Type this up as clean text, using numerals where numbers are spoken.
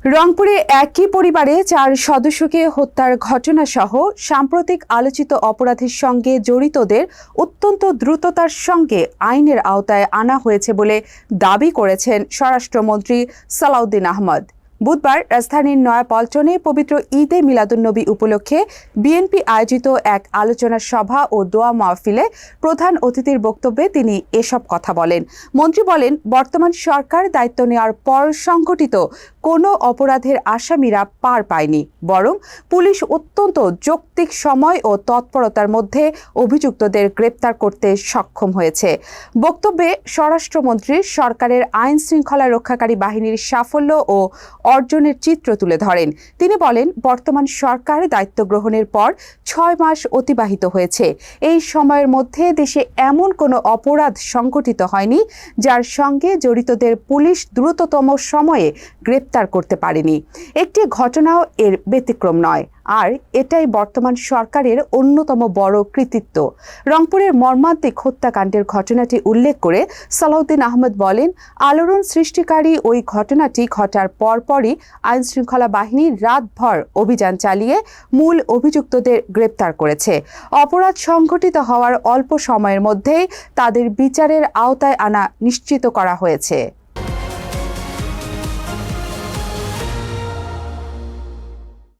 রংপুরে একই পরিবারে ৪ সদস্যকে হত্যার ঘটনাসহ সাম্প্রতিক আলোচিত অপরাধের সঙ্গে জড়িতদের অত্যন্ত দ্রুততার সঙ্গে আইনের আওতায় আনা হয়েছে বলে দাবি করেছেন স্বরাষ্ট্রমন্ত্রী সালাউদ্দিন আহমদ। বুধবার রাজধানীর নয়াপল্টনে পবিত্র ঈদে মিলাদুন্নবী উপলক্ষে বিএনপি আয়োজিত এক আলোচনা সভা ও দোয়া মাহফিলে প্রধান অতিথির বক্তব্যে তিনি এসব কথা বলেন। মন্ত্রী বলেন, বর্তমান সরকার দায়িত্ব নেওয়ার পর সংঘটিত কোনো অপরাধের আসামিরা পার পায়নি, বরং পুলিশ অত্যন্ত যৌক্তিক সময় ও তৎপরতার মধ্যে অভিযুক্তদের গ্রেপ্তার করতে সক্ষম হয়েছে। বক্তব্যে স্বরাষ্ট্রমন্ত্রী সরকারের আইন শৃঙ্খলা রক্ষাকারী বাহিনীর সাফল্য ও অর্জনের চিত্র তুলে ধরেন। তিনি বলেন, বর্তমান সরকার দায়িত্ব গ্রহণের পর ৬ মাস অতিবাহিত হয়েছে। এই সময়ের মধ্যে দেশে এমন কোনো অপরাধ সংঘটিত হয়নি যার সঙ্গে জড়িতদের পুলিশ দ্রুততম সময়ে গ্রেপ্তার করতে পারেনি। একটি ঘটনাও এর ব্যতিক্রম নয়, আর এটাই বর্তমান সরকারের অন্যতম বড় কৃতিত্ব। রংপুরের মর্মান্তিক হত্যাকাণ্ডের ঘটনাটি উল্লেখ করে সালাউদ্দিন আহমদ বলেন, আলোড়ন সৃষ্টিকারী ওই ঘটনাটি ঘটার পরপরই আইনশৃঙ্খলা বাহিনী রাতভর অভিযান চালিয়ে মূল অভিযুক্তদের গ্রেপ্তার করেছে। অপরাধ সংঘটিত হওয়ার অল্প সময়ের মধ্যেই তাদের বিচারের আওতায় আনা নিশ্চিত করা হয়েছে।